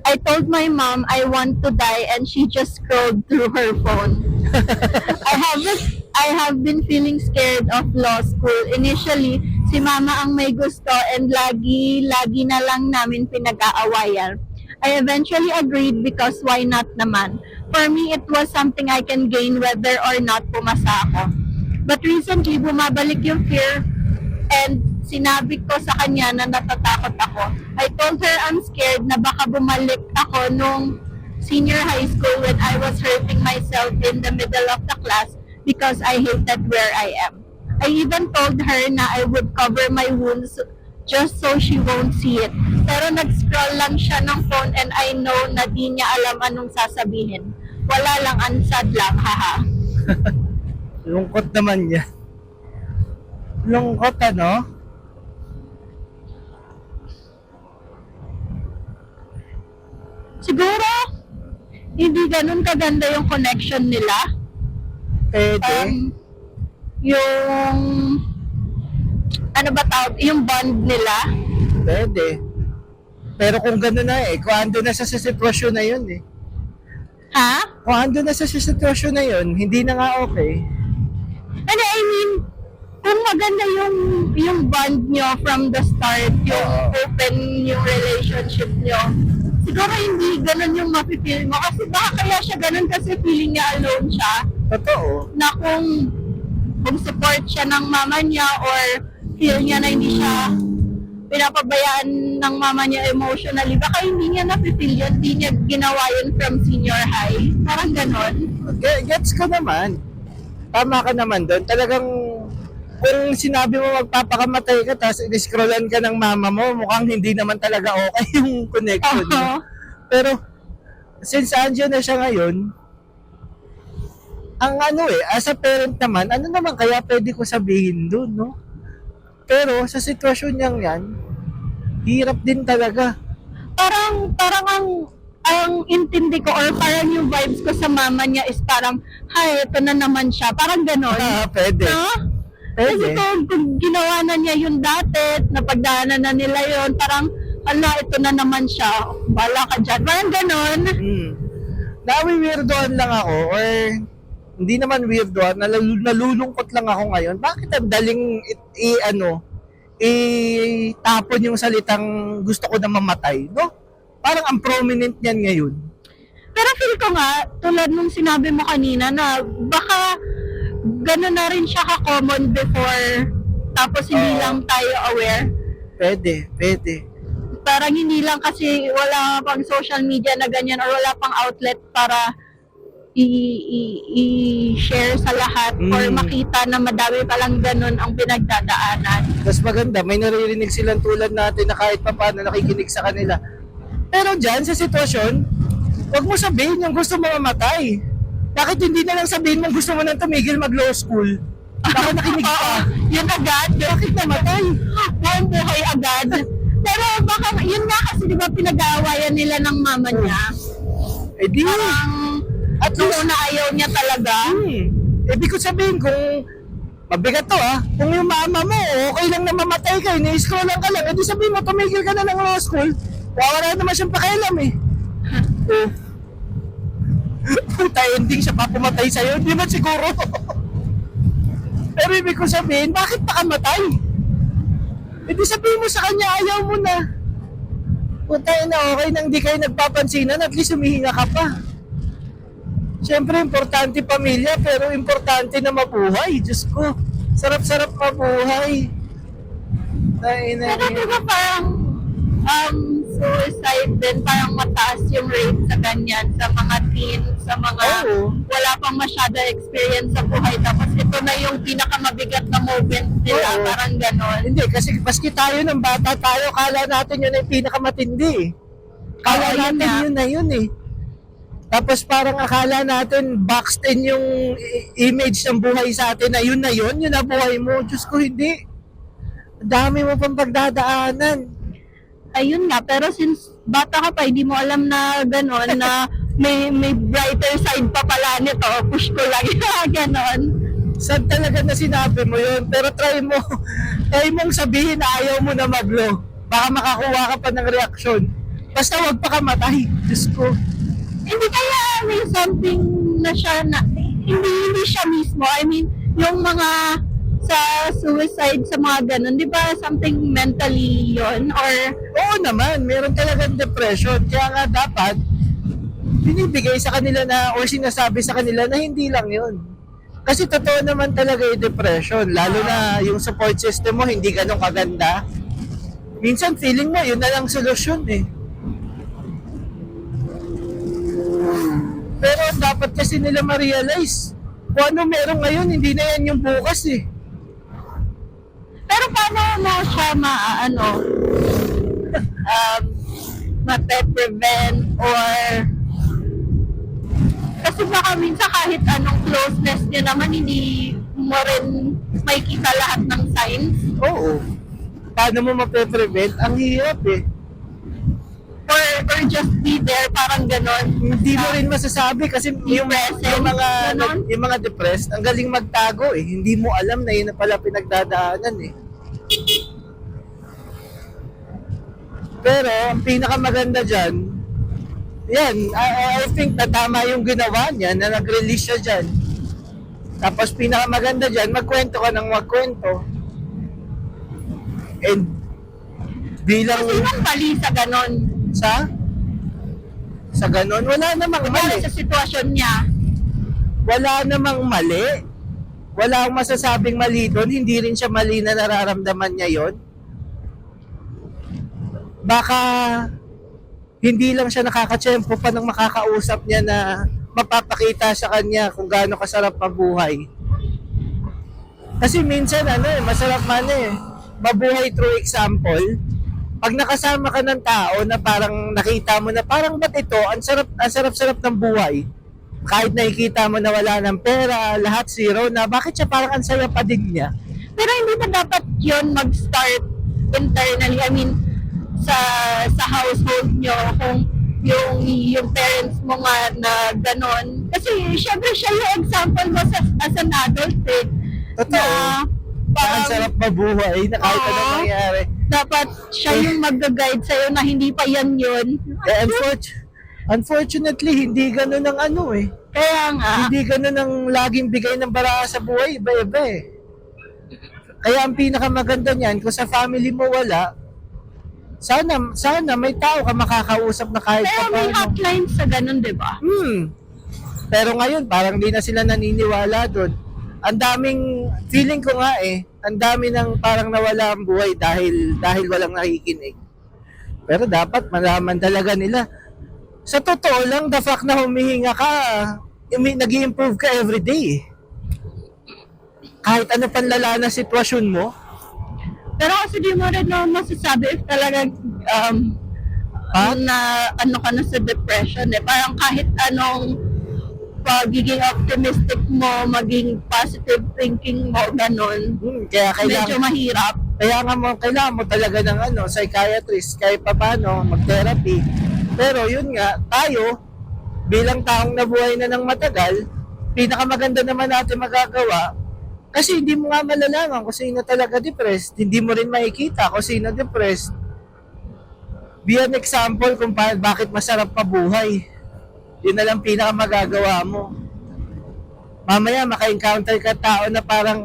I told my mom I want to die and she just scrolled through her phone. I have been feeling scared of law school. Initially, si mama ang may gusto and lagi na lang namin pinag-aawayan. I eventually agreed because why not naman? For me, it was something I can gain whether or not pumasa ako. But recently, bumabalik yung fear and sinabi ko sa kanya na natatakot ako. I told her I'm scared na baka bumalik ako nung senior high school when I was hurting myself in the middle of the class because I hated where I am. I even told her na I would cover my wounds just so she won't see it. Pero nag-scroll lang siya ng phone and I know na di niya alam anong sasabihin. Wala lang, ansad lang, haha. Lungkot naman yan. Lungkot, ano? Siguro, hindi ganun kaganda yung connection nila. Pwede. Yung, ano ba tawag, yung bond nila. Pwede. Pero kung gano'n na kung ando na sa sitwasyon na yun Ha? Kung ando na sa sitwasyon na yun, hindi na nga okay. And I mean, kung maganda yung bond nyo from the start, yung open yung relationship nyo, siguro hindi ganun yung mapipil mo. Kasi baka kaya siya ganun kasi feeling niya alone siya. Totoo. Na kung support siya ng mama niya or feel niya na hindi siya pinapabayaan ng mama niya emotionally, baka hindi niya napipil yun, hindi niya ginawa yun from senior high. Parang ganon. Gets ko naman. Tama ka naman doon. Talagang kung sinabi mo magpapakamatay ka tapos in-scrollan ka ng mama mo, mukhang hindi naman talaga okay yung connection mo. Pero since andyan na siya ngayon, ang as a parent naman, ano naman kaya pwede ko sabihin doon, no? Pero sa sitwasyon niyang yan, hirap din talaga. Parang ang intindi ko or parang yung vibes ko sa mama niya is parang, hay, ito na naman siya. Parang ganon. Pwede. No? Kasi Pwede. kung ginawa na niya yung dati, napagdaanan na nila yon, parang, hala, ito na naman siya. Bala ka dyan. Parang ganon. Nawi-weirdoan lang ako or hindi naman weirdoan, nalulungkot lang ako ngayon. Bakit ang daling itapon yung salitang gusto ko na mamatay, no? Parang ang prominent niyan ngayon. Pero feel ko nga, tulad nung sinabi mo kanina na baka gano'n na rin siya ka-common before tapos hindi lang tayo aware. Pwede. Parang hindi lang kasi wala pang social media na ganyan or wala pang outlet para i-share sa lahat or makita na madami palang ganun ang pinagdadaanan. Mas maganda, may naririnig silang tulad natin na kahit pa paano nakikinig sa kanila. Pero dyan, sa sitwasyon, huwag mo sabihin yung gusto mo mamatay. Bakit hindi na lang sabihin mo gusto mo nang tumigil mag-law school? Baka nakinig ka. Yun agad. Bakit namatay? Buong buhay agad. Pero baka, yun nga kasi di ba pinag-aawayan nila ng mama niya. Di. Parang, at nung una ayaw niya talaga. Ibig ko sabihin kung mabigat to kung yung mama mo okay lang na mamatay ka, ini-scroll lang ka lang, edi sabihin mo tumigil ka na ng law school, wala naman siyang pakialam puta ending siya papumatay sa'yo, hindi man siguro. Pero ibig ko sabihin, bakit pa kamatay? Edi sabihin mo sa kanya ayaw mo na, puta na okay nang di kayo nagpapansinan, at least humihinga ka pa. Siyempre, importante pamilya, pero importante na mabuhay. Diyos ko, sarap-sarap mabuhay. Pero diba parang suicide din, parang mataas yung rate sa ganyan, sa mga teen, sa mga wala pang masyado experience sa buhay. Tapos ito na yung pinakamabigat na moment nila, parang ganon. Hindi, kasi maski tayo ng bata tayo, kala natin yun ay pinakamatindi. Kala natin yun na yun Tapos parang akala natin boxed in yung image ng buhay sa atin na yun na buhay mo. Diyos ko, hindi. Dami mo pang pagdadaanan. Ayun nga, pero since bata ka pa, hindi mo alam na gano'n, na may brighter side pa pala nito, push ko lang, gano'n. Sad talaga na sinabi mo yun, pero try mong sabihin na ayaw mo na mag-law. Baka makakuha ka pa ng reaksyon. Basta wag pa kamatay. Diyos ko. Hindi kaya may something na siya na, hindi siya mismo. I mean, yung mga sa suicide, sa mga ganun, di ba something mentally yon or Oo naman, meron talagang depression. Kaya nga dapat, binibigay sa kanila na, or sinasabi sa kanila na hindi lang yun. Kasi totoo naman talaga yung depression. Lalo na yung support system mo, hindi ganun kaganda. Minsan feeling mo, yun na lang solusyon eh. Pero dapat kasi nila ma-realize, kung ano meron ngayon, hindi na yan yung bukas eh. pero paano mo siya mape-prevent or kasi baka minsan kahit anong closeness niya naman hindi mo rin makikita lahat ng signs Oo. Paano mo mape-prevent? Ang hirap eh. or just be there parang ganon. Hindi mo rin masasabi kasi Present, ganon. yung mga depressed, ang galing magtago eh. Hindi mo alam na yun na pala pinagdadaanan eh. Pero ang pinakamaganda dyan, yan, I think na tama yung ginawa niya na nag-release siya dyan. Tapos pinakamaganda dyan, magkwento ka ng magkwento. And bilang Kasi yung mali sa ganon. sa ganon, wala namang Kumari mali. sa sitwasyon niya. Wala namang mali. Wala akong masasabing mali doon. Hindi rin siya mali na nararamdaman niya yon. Baka hindi lang siya nakakatsyempo pa ng makakausap niya na mapapakita sa kanya kung gaano kasarap mabuhay. Kasi minsan masarap man mabuhay through example. Pag nakasama ka ng tao na parang nakita mo na parang ba't ito, ang sarap-sarap ng buhay. Kahit nakikita mo na wala ng pera, lahat zero na, bakit siya parang ang saya pa din niya? Pero hindi ba dapat yon mag-start internally? I mean, sa household nyo, kung yung parents mo nga na ganon. Kasi syempre siya yung example mo as an adult eh. Totoo. Na Ang parang sarap mabuhay na kahit Oo. anong mangyari. dapat siya yung mag-guide sa'yo na hindi pa yan yun. Unfortunately, hindi ganun ang Kaya nga, Hindi ganun ang laging bigay ng bara sa buhay, iba-iba eh. Kaya ang pinakamaganda niyan, kung sa family mo wala, sana may tao ka makakausap na kahit pero may paano. hotline sa ganun, di ba? Pero ngayon, parang di na sila naniniwala doon. Ang daming, feeling ko nga ang dami ng parang nawala ang buhay dahil walang nakikinig. Pero dapat malaman talaga nila. Sa totoo lang, the fact na humihinga ka, nag-i-improve ka everyday. Kahit ano panlala na sitwasyon mo, Pero kasi di mo rin naman masasabi if talagang na ano ka na sa depression eh. Parang kahit anong pagiging optimistic mo, maging positive thinking mo, ganun. kaya Medyo mahirap. kailangan mo talaga ng psychiatrist, kahit paano, mag-therapy. Pero yun nga, tayo, bilang taong nabuhay na ng matagal, pinakamaganda naman natin magagawa, kasi hindi mo nga malalaman kung sino talaga depressed, hindi mo rin makikita kung sino depressed. Be an example kung bakit masarap mabuhay. Yun na lang pinakamagagawa mo. Mamaya maka-encounter ka tao na parang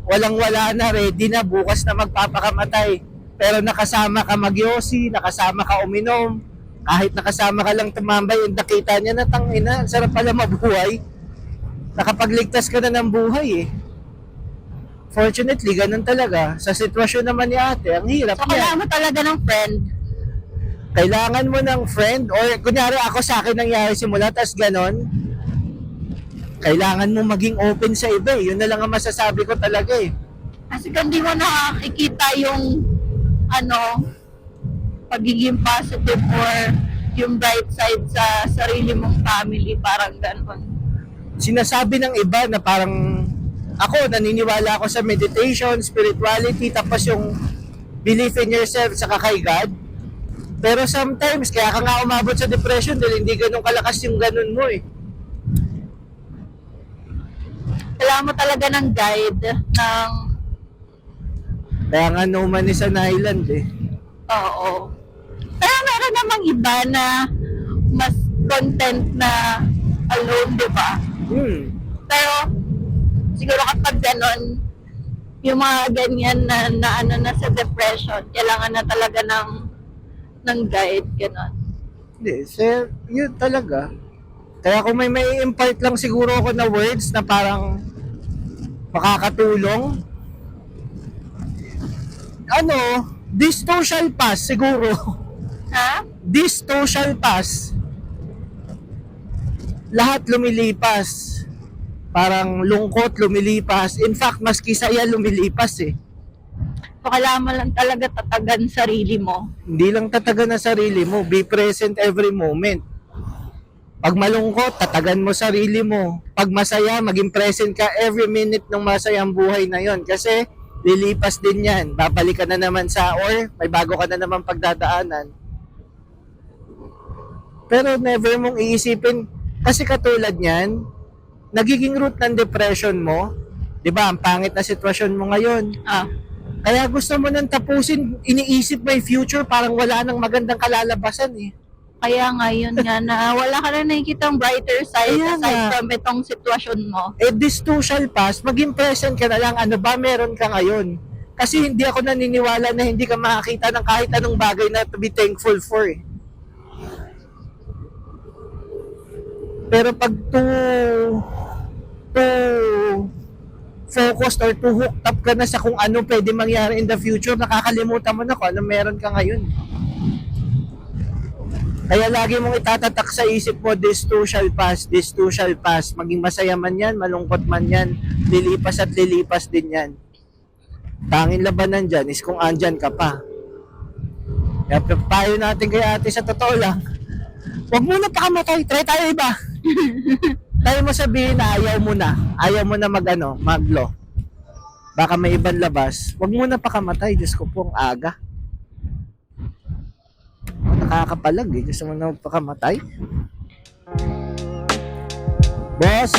walang-wala na, ready na, bukas na magpapakamatay. Pero nakasama ka magyosi, nakasama ka uminom, kahit nakasama ka lang tumambay, yung nakita niya na tangina, sarap pala mabuhay. Nakapagligtas ka na ng buhay eh. Fortunately, ganun talaga. Sa sitwasyon naman ni ate, ang hirap So, niya. kailangan mo talaga ng friend. Kailangan mo ng friend, or kunyari ako sa akin nangyari simula, tas ganon, kailangan mo maging open sa iba eh. Yun na lang ang masasabi ko talaga eh. Kasi kung di mo nakakikita yung pagiging positive or yung bright side sa sarili mong family, parang ganun. Sinasabi ng iba na parang ako, naniniwala ako sa meditation, spirituality, tapos yung belief in yourself sa kay God. Pero sometimes, kaya ka nga umabot sa depression dahil hindi ganun kalakas yung ganun mo eh. Kailangan mo talaga ng guide ng Kaya nga no man is an island eh. oo. Pero meron namang iba na mas content na alone, di ba? Pero siguro kapag ganon, yung mga ganyan na ano na sa depression, kailangan na talaga ng guide, ganon. Hindi, sir, yun talaga. Kaya kung may impart lang siguro ako na words na parang makakatulong, ano, this social pass siguro. Ha? This social pass. Lahat lumilipas. Parang lungkot lumilipas. In fact, maski saya lumilipas eh. So, kailangan mo lang talaga tatagan sarili mo. Hindi lang tatagan na sarili mo, be present every moment. Pag malungkot, tatagan mo sarili mo. Pag masaya, maging present ka every minute ng masayang buhay na yon. Kasi lilipas din yan. Babalik ka na naman or may bago ka na naman pagdadaanan. Pero never mong iisipin, kasi katulad niyan, nagiging root ng depression mo, di ba, ang pangit na sitwasyon mo ngayon. Kaya gusto mo nang tapusin, iniisip mo yung future, parang wala nang magandang kalalabasan eh. Kaya ngayon nga na wala ka na nakikitang brighter side Ayan aside nga. from itong sitwasyon mo. Eh, this too shall pass, maging present ka na lang, ano ba meron ka ngayon? Kasi hindi ako naniniwala na hindi ka makakita ng kahit anong bagay na to be thankful for eh. Pero pag too focused or too hooked up ka na sa kung ano pwede mangyari in the future, nakakalimutan mo na kung ano meron ka ngayon. Kaya lagi mong itatatak sa isip mo, this too shall pass, this too shall pass. Maging masaya man yan, malungkot man yan, lilipas at lilipas din yan. Tanging labanan dyan is kung andyan ka pa. Kaya payo natin kay ate sa totoo lang, huwag muna pakamatay, try tayo iba. Tayo mo sabihin na ayaw mo na maglo. Baka may ibang labas, huwag muna pakamatay, Diyos ko po, ang aga. Nakakapalag eh. Gusto mo na magpakamatay? Boss,